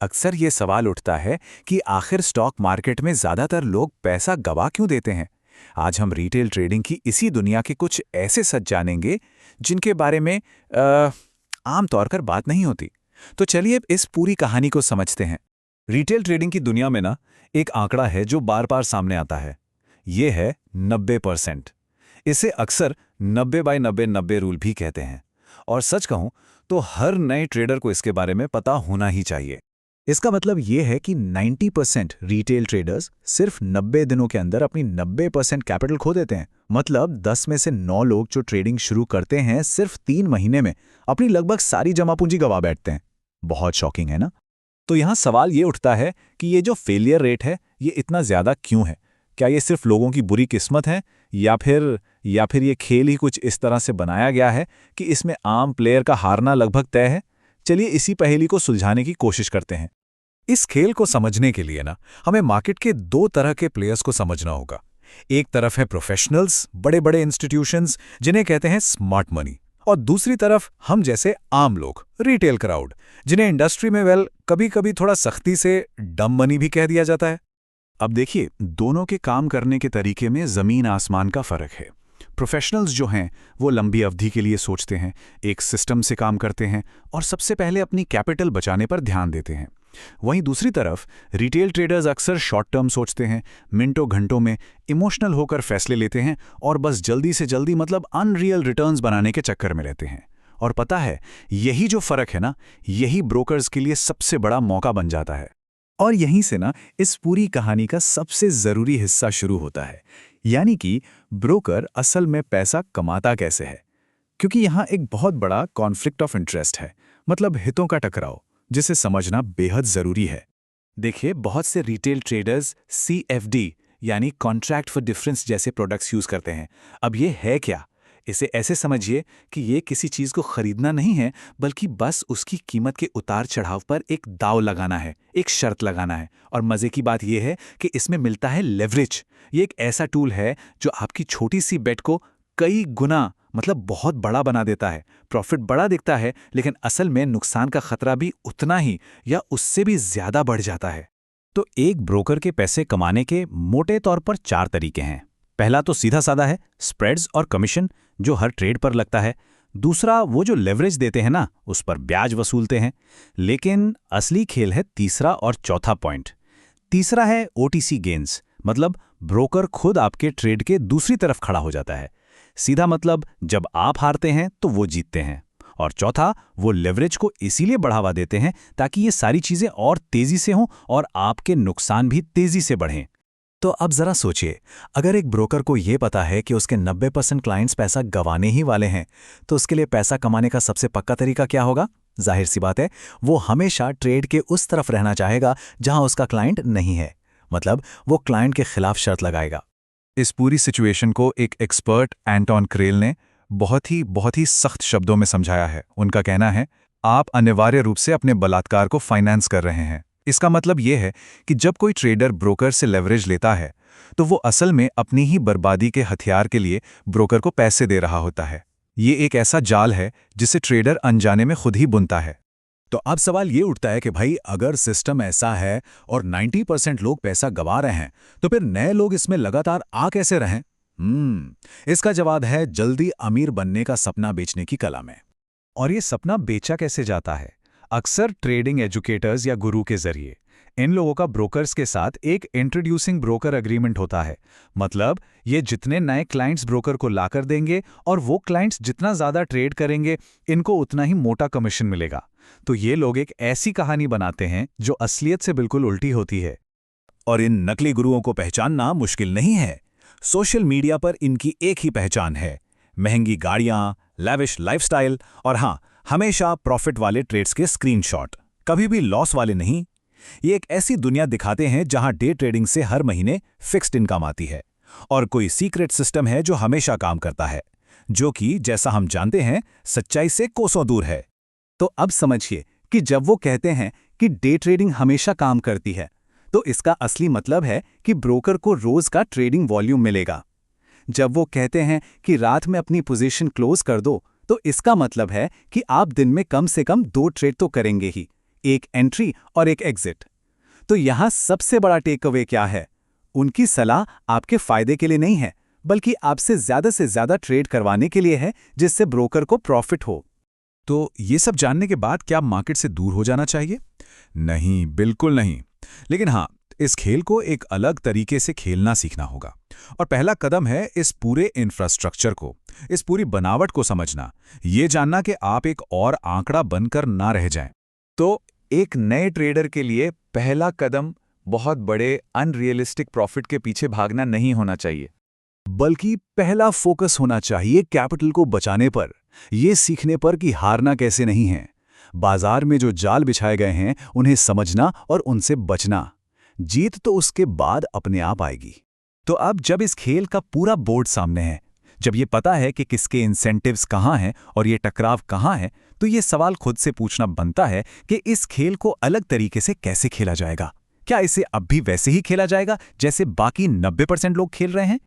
अक्सर ये सवाल उठता है कि आखिर स्टॉक मार्केट में ज़्यादातर लोग पैसा गवा क्यों देते हैं। आज हम रिटेल ट्रेडिंग की इसी दुनिया के कुछ ऐसे सच जानेंगे जिनके बारे में आमतौर पर बात नहीं होती। तो चलिए इस पूरी कहानी को समझते हैं। रिटेल ट्रेडिंग की दुनिया में ना एक आंकड़ा है जो बार बार सामने आता है। ये है 90%। इसे अक्सर 90/90 रूल भी कहते हैं। और सच कहूं तो हर नए ट्रेडर को इसके बारे में पता होना ही चाहिए। इसका मतलब ये है कि 90% रिटेल ट्रेडर्स सिर्फ 90 दिनों के अंदर अपनी 90% कैपिटल खो देते हैं। मतलब 10 में से 9 लोग जो ट्रेडिंग शुरू करते हैं सिर्फ 3 महीने में अपनी लगभग सारी जमा पूंजी गंवा बैठते हैं। बहुत शॉकिंग है ना? तो यहाँ सवाल ये उठता है कि ये जो फेलियर रेट है ये इतना ज़्यादा क्यों है? क्या ये सिर्फ लोगों की बुरी किस्मत है या फिर ये खेल ही कुछ इस तरह से बनाया गया है कि इसमें आम प्लेयर का हारना लगभग तय है? चलिए इसी पहेली को सुलझाने की कोशिश करते हैं। इस खेल को समझने के लिए ना हमें मार्केट के 2 तरह के प्लेयर्स को समझना होगा। एक तरफ है प्रोफेशनल्स, बड़े बड़े इंस्टीट्यूशंस जिन्हें कहते हैं स्मार्ट मनी, और दूसरी तरफ हम जैसे आम लोग, रिटेल क्राउड, जिन्हें इंडस्ट्री में कभी कभी थोड़ा सख्ती से डम मनी भी कह दिया जाता है। अब देखिए, दोनों के काम करने के तरीके में ज़मीन आसमान का फ़र्क है। प्रोफेशनल्स जो हैं वो लंबी अवधि के लिए सोचते हैं, एक सिस्टम से काम करते हैं और सबसे पहले अपनी कैपिटल बचाने पर ध्यान देते हैं। वहीं दूसरी तरफ रिटेल ट्रेडर्स अक्सर शॉर्ट टर्म सोचते हैं, मिनटों घंटों में इमोशनल होकर फैसले लेते हैं और बस जल्दी से जल्दी मतलब अनरियल रिटर्न्स बनाने के चक्कर में रहते हैं। और पता है, यही जो फ़र्क है ना, यही ब्रोकर्स के लिए सबसे बड़ा मौका बन जाता है। और यहीं से ना इस पूरी कहानी का सबसे ज़रूरी हिस्सा शुरू होता है, यानी कि ब्रोकर असल में पैसा कमाता कैसे है। क्योंकि यहाँ एक बहुत बड़ा कॉन्फ्लिक्ट ऑफ इंटरेस्ट है, मतलब हितों का टकराव, जिसे समझना बेहद ज़रूरी है। देखिए, बहुत से रिटेल ट्रेडर्स CFD यानी कॉन्ट्रैक्ट फॉर डिफरेंस जैसे प्रोडक्ट्स यूज़ करते हैं। अब ये है क्या? इसे ऐसे समझिए कि ये किसी चीज़ को खरीदना नहीं है, बल्कि बस उसकी कीमत के उतार चढ़ाव पर एक दाव लगाना है, एक शर्त लगाना है। और मज़े की बात यह है कि इसमें मिलता है लेवरेज। ये एक ऐसा टूल है जो आपकी छोटी सी बेट को कई गुना मतलब बहुत बड़ा बना देता है। प्रॉफिट बड़ा दिखता है, लेकिन असल में नुकसान का खतरा भी उतना ही या उससे भी ज़्यादा बढ़ जाता है। तो एक ब्रोकर के पैसे कमाने के मोटे तौर पर 4 तरीके हैं। पहला तो सीधा साधा है, स्प्रेड्स और कमीशन जो हर ट्रेड पर लगता है। दूसरा, वो जो लेवरेज देते हैं ना, उस पर ब्याज वसूलते हैं। लेकिन असली खेल है तीसरा और चौथा पॉइंट। तीसरा है OTC गेन्स, मतलब ब्रोकर खुद आपके ट्रेड के दूसरी तरफ खड़ा हो जाता है। सीधा मतलब जब आप हारते हैं तो वो जीतते हैं। और चौथा, वो लेवरेज को इसीलिए बढ़ावा देते हैं ताकि ये सारी चीजें और तेजी से हों और आपके नुकसान भी तेजी से बढ़ें। तो अब जरा सोचिए, अगर एक ब्रोकर को ये पता है कि उसके 90% क्लाइंट्स पैसा गंवाने ही वाले हैं, तो उसके लिए पैसा कमाने का सबसे पक्का तरीका क्या होगा? जाहिर सी बात है, वो हमेशा ट्रेड के उस तरफ रहना चाहेगा जहां उसका क्लाइंट नहीं है। मतलब वो क्लाइंट के खिलाफ शर्त लगाएगा। इस पूरी सिचुएशन को एक एक्सपर्ट एंटोन क्रेल ने बहुत ही सख्त शब्दों में समझाया है। उनका कहना है, आप अनिवार्य रूप से अपने बलात्कार को फाइनेंस कर रहे हैं। इसका मतलब यह है कि जब कोई ट्रेडर ब्रोकर से लेवरेज लेता है तो वो असल में अपनी ही बर्बादी के हथियार के लिए ब्रोकर को पैसे दे रहा होता है। ये एक ऐसा जाल है जिसे ट्रेडर अनजाने में खुद ही बुनता है। तो अब सवाल ये उठता है कि भाई, अगर सिस्टम ऐसा है और 90% लोग पैसा गंवा रहे हैं, तो फिर नए लोग इसमें लगातार आ कैसे रहें? इसका जवाब है जल्दी अमीर बनने का सपना बेचने की कला में। और ये सपना बेचा कैसे जाता है? अक्सर ट्रेडिंग एजुकेटर्स या गुरु के जरिए। इन लोगों का ब्रोकर्स के साथ एक इंट्रोड्यूसिंग ब्रोकर एग्रीमेंट होता है। मतलब ये जितने नए क्लाइंट्स ब्रोकर को लाकर देंगे और वो क्लाइंट्स जितना ज़्यादा ट्रेड करेंगे, इनको उतना ही मोटा कमीशन मिलेगा। तो ये लोग एक ऐसी कहानी बनाते हैं जो असलियत से बिल्कुल उल्टी होती है। और इन नकली गुरुओं को पहचानना मुश्किल नहीं है। सोशल मीडिया पर इनकी एक ही पहचान है, महंगी गाड़ियां, लैविश लाइफस्टाइल और हाँ, हमेशा प्रॉफिट वाले ट्रेड्स के स्क्रीनशॉट, कभी भी लॉस वाले नहीं। ये एक ऐसी दुनिया दिखाते हैं जहां डे ट्रेडिंग से हर महीने फिक्स्ड इनकम आती है और कोई सीक्रेट सिस्टम है जो हमेशा काम करता है, जो कि जैसा हम जानते हैं सच्चाई से कोसों दूर है। तो अब समझिए कि जब वो कहते हैं कि डे ट्रेडिंग हमेशा काम करती है, तो इसका असली मतलब है कि ब्रोकर को रोज का ट्रेडिंग वॉल्यूम मिलेगा। जब वो कहते हैं कि रात में अपनी पोजीशन क्लोज कर दो, तो इसका मतलब है कि आप दिन में कम से कम 2 ट्रेड तो करेंगे ही। एक एंट्री और एक एग्जिट। तो यहां सबसे बड़ा टेक अवे क्या है? उनकी सलाह आपके फायदे के लिए नहीं है, बल्कि आपसे ज्यादा ट्रेड करवाने के लिए है, जिससे ब्रोकर को प्रॉफिट हो। तो ये सब जानने के बाद क्या मार्केट से दूर हो जाना चाहिए? नहीं, बिल्कुल नहीं। लेकिन हाँ, इस खेल को एक अलग तरीके से खेलना सीखना होगा। और पहला कदम है इस पूरे इंफ्रास्ट्रक्चर को, इस पूरी बनावट को समझना, ये जानना कि आप एक और आंकड़ा बनकर ना रह जाएं। तो एक नए ट्रेडर के लिए पहला कदम बहुत बड़े अनरियलिस्टिक प्रॉफिट के पीछे भागना नहीं होना चाहिए, बल्कि पहला फोकस होना चाहिए कैपिटल को बचाने पर, ये सीखने पर कि हारना कैसे नहीं है। बाजार में जो जाल बिछाए गए हैं उन्हें समझना और उनसे बचना। जीत तो उसके बाद अपने आप आएगी। तो अब जब इस खेल का पूरा बोर्ड सामने है, जब ये पता है कि किसके इंसेंटिव्स कहाँ हैं और ये टकराव कहाँ है, तो ये सवाल खुद से पूछना बनता है कि इस खेल को अलग तरीके से कैसे खेला जाएगा। क्या इसे अब भी वैसे ही खेला जाएगा जैसे बाकी 90% लोग खेल रहे हैं,